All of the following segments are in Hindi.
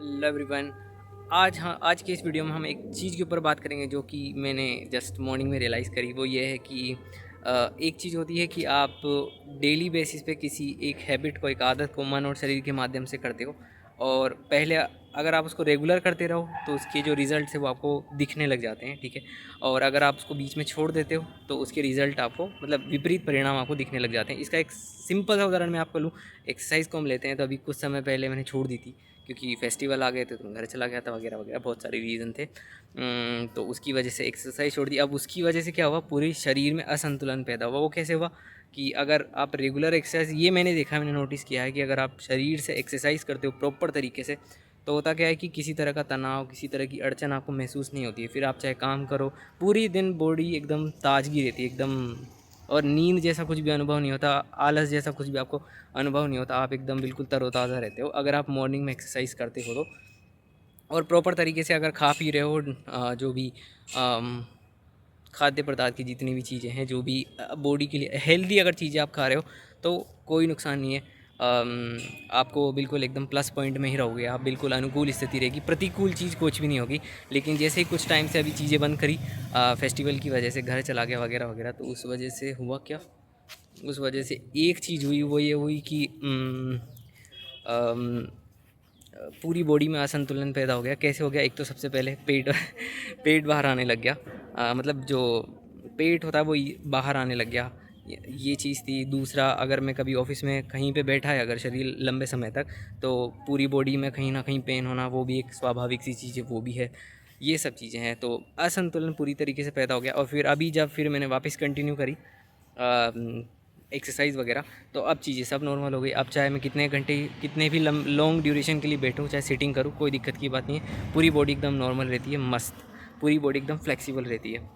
Hello everyone. आज के इस वीडियो में हम एक चीज़ के ऊपर बात करेंगे जो कि मैंने जस्ट मॉर्निंग में रियलाइज़ करी। वो ये है कि एक चीज़ होती है कि आप डेली बेसिस पे किसी एक हैबिट को, एक आदत को मन और शरीर के माध्यम से करते हो, और पहले अगर आप उसको रेगुलर करते रहो तो उसके जो रिज़ल्ट है वो आपको दिखने लग जाते हैं, ठीक है। और अगर आप उसको बीच में छोड़ देते हो तो उसके रिज़ल्ट आपको, मतलब विपरीत परिणाम आपको दिखने लग जाते हैं। इसका एक सिंपल सा उदाहरण मैं आपको लूँ। एक्सरसाइज को हम लेते हैं तो अभी कुछ समय पहले मैंने छोड़ दी थी क्योंकि फेस्टिवल आ गए थे तो मैं घर चला गया था, वगैरह वगैरह बहुत सारे रीज़न थे। तो उसकी वजह से एक्सरसाइज छोड़ दी। अब उसकी वजह से क्या हुआ, पूरे शरीर में असंतुलन पैदा हुआ। वो कैसे हुआ कि अगर आप रेगुलर एक्सरसाइज, ये मैंने देखा, मैंने नोटिस किया है कि अगर आप शरीर से एक्सरसाइज करते हो प्रॉपर तरीके से तो होता क्या है कि किसी तरह का तनाव, किसी तरह की अड़चन आपको महसूस नहीं होती है। फिर आप चाहे काम करो, पूरी दिन बॉडी एकदम ताजगी रहती है एकदम, और नींद जैसा कुछ भी अनुभव नहीं होता, आलस जैसा कुछ भी आपको अनुभव नहीं होता। आप एकदम बिल्कुल तरोताज़ा रहते हो अगर आप मॉर्निंग में एक्सरसाइज करते हो तो। और प्रॉपर तरीके से अगर खा पी रहे हो, जो भी खाद्य पदार्थ की जितनी भी चीज़ें हैं, जो भी बॉडी के लिए हेल्दी अगर चीज़ें आप खा रहे हो तो कोई नुकसान नहीं है। आपको बिल्कुल एकदम प्लस पॉइंट में ही रहोगे आप, बिल्कुल अनुकूल स्थिति रहेगी, प्रतिकूल चीज़ कुछ भी नहीं होगी। लेकिन जैसे ही कुछ टाइम से अभी चीज़ें बंद करी, फेस्टिवल की वजह से घर चला गया वगैरह वगैरह, तो उस वजह से हुआ क्या, उस वजह से एक चीज़ हुई, वो ये हुई कि अम, पूरी बॉडी में असंतुलन पैदा हो गया। कैसे हो गया, एक तो सबसे पहले पेट पेट बाहर आने लग गया। मतलब जो पेट होता है वो बाहर आने लग गया, ये चीज़ थी। दूसरा, अगर मैं कभी ऑफिस में कहीं पे बैठा है अगर शरीर लंबे समय तक, तो पूरी बॉडी में कहीं ना कहीं पेन होना, वो भी एक स्वाभाविक सी चीज़ है, वो भी है। ये सब चीज़ें हैं, तो असंतुलन पूरी तरीके से पैदा हो गया। और फिर अभी जब फिर मैंने वापस कंटिन्यू करी एक्सरसाइज वगैरह, तो अब चीज़ें सब नॉर्मल हो गई। अब चाहे मैं कितने घंटे, कितने भी लॉन्ग ड्यूरेशन के लिए बैठूँ, चाहे सिटिंग करूँ, कोई दिक्कत की बात नहीं है। पूरी बॉडी एकदम नॉर्मल रहती है, मस्त, पूरी बॉडी एकदम फ्लेक्सिबल रहती है।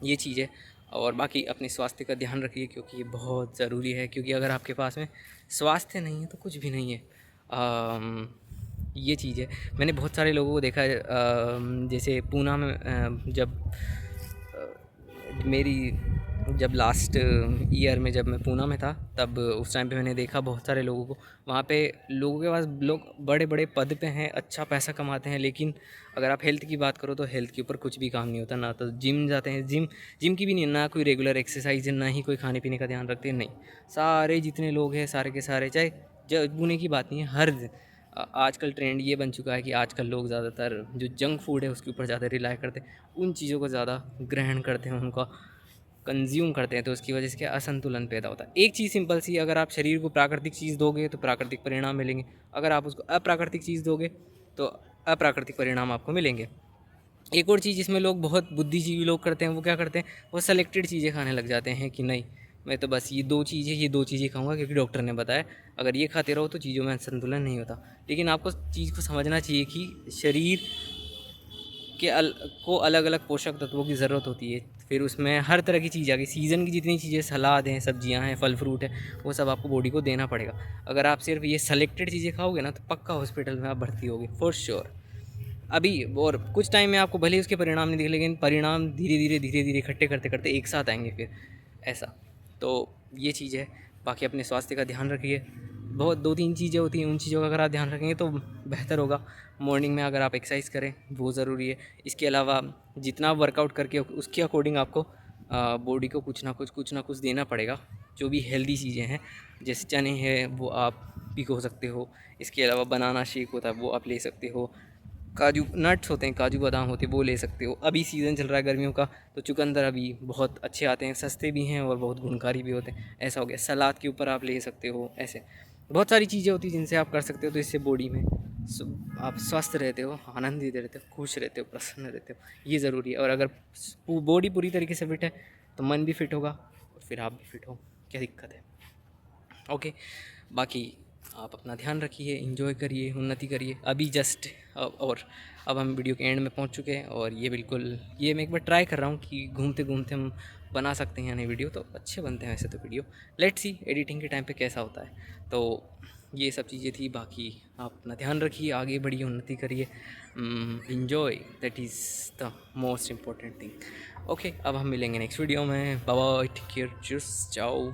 ये चीज़ है। और बाकी अपने स्वास्थ्य का ध्यान रखिए क्योंकि ये बहुत ज़रूरी है, क्योंकि अगर आपके पास में स्वास्थ्य नहीं है तो कुछ भी नहीं है। ये चीज़ है। मैंने बहुत सारे लोगों को देखा है, जैसे पूना में, जब मेरी जब लास्ट ईयर में जब मैं पूना में था, तब उस टाइम पे मैंने देखा बहुत सारे लोगों को। वहाँ पे लोगों के पास, लोग बड़े बड़े पद पे हैं, अच्छा पैसा कमाते हैं, लेकिन अगर आप हेल्थ की बात करो तो हेल्थ के ऊपर कुछ भी काम नहीं होता। ना तो जिम जाते हैं, जिम की भी नहीं, ना कोई रेगुलर एक्सरसाइज, ना ही कोई खाने पीने का ध्यान रखते हैं, नहीं। सारे जितने लोग हैं, सारे के सारे, चाहे बुने की बात नहीं है, हर आजकल ट्रेंड ये बन चुका है कि आजकल लोग ज़्यादातर जो जंक फूड है उसके ऊपर ज़्यादा रिलाई करते हैं, उन चीज़ों को ज़्यादा ग्रहण करते हैं, उनका कंज्यूम करते हैं। तो उसकी वजह से क्या, असंतुलन पैदा होता है। एक चीज़ सिंपल सी, अगर आप शरीर को प्राकृतिक चीज़ दोगे तो प्राकृतिक परिणाम मिलेंगे। अगर आप उसको अप्राकृतिक चीज़ दोगे तो अप्राकृतिक परिणाम आपको मिलेंगे। एक और चीज़ जिसमें लोग, बहुत बुद्धिजीवी लोग करते हैं, वो क्या करते हैं, वो सेलेक्टेड चीज़ें खाने लग जाते हैं कि नहीं, मैं तो बस ये दो चीज़ें खाऊंगा क्योंकि डॉक्टर ने बताया, अगर ये खाते रहो तो चीज़ों में संतुलन नहीं होता। लेकिन आपको चीज़ को समझना चाहिए कि शरीर को अलग अलग पोषक तत्वों की ज़रूरत होती है। फिर उसमें हर तरह की चीज़ आ गई, सीज़न की जितनी चीज़ें, सलाद हैं, सब्जियां हैं, फल फ्रूट है, वो सब आपको बॉडी को देना पड़ेगा। अगर आप सिर्फ ये सेलेक्टेड चीज़ें खाओगे ना तो पक्का हॉस्पिटल में आप भर्ती होगे, फॉर श्योर। अभी और कुछ टाइम में आपको भले ही उसके परिणाम नहीं दिखे, लेकिन परिणाम धीरे धीरे इकट्ठे करते करते एक साथ आएंगे फिर, ऐसा। तो ये चीज़ है। बाकी अपने स्वास्थ्य का ध्यान रखिए। बहुत दो तीन चीज़ें होती हैं, उन चीज़ों का अगर आप ध्यान रखेंगे तो बेहतर होगा। मॉर्निंग में अगर आप एक्सरसाइज करें, वो ज़रूरी है। इसके अलावा जितना वर्कआउट करके उसके अकॉर्डिंग आपको बॉडी को कुछ ना कुछ देना पड़ेगा। जो भी हेल्दी चीज़ें हैं, जैसे चने हैं वो आप भिगो सकते हो। इसके अलावा बनाना शेक होता है वो आप ले सकते हो। काजू नट्स होते हैं, काजू बादाम होते हैं, वो ले सकते हो। अभी सीज़न चल रहा है गर्मियों का, तो चुकंदर अभी बहुत अच्छे आते हैं, सस्ते भी हैं और बहुत गुणकारी भी होते हैं। ऐसा हो गया। सलाद के ऊपर आप ले सकते हो। ऐसे बहुत सारी चीज़ें होती हैं जिनसे आप कर सकते हो, तो इससे बॉडी में आप स्वस्थ रहते हो, आनंदित रहते हो, खुश रहते हो, प्रसन्न रहते हो। ये ज़रूरी है। और अगर बॉडी पूरी तरीके से फिट है तो मन भी फिट होगा, और फिर आप भी फिट हो, क्या दिक्कत है। ओके। बाकी आप अपना ध्यान रखिए, एंजॉय करिए, उन्नति करिए। अभी जस्ट और अब हम वीडियो के एंड में पहुंच चुके हैं, और ये बिल्कुल, ये मैं एक बार ट्राई कर रहा हूँ कि घूमते घूमते हम बना सकते हैं या नहीं वीडियो, तो अच्छे बनते हैं वैसे तो वीडियो। लेट्स सी एडिटिंग के टाइम पे कैसा होता है। तो ये सब चीज़ें थी। बाकी आप अपना ध्यान रखिए, आगे बढ़िए, उन्नति करिए, enjoy, that is the most important thing. Okay, अब हम मिलेंगे नेक्स्ट वीडियो में। Bye bye, take care, cheers, चाओ।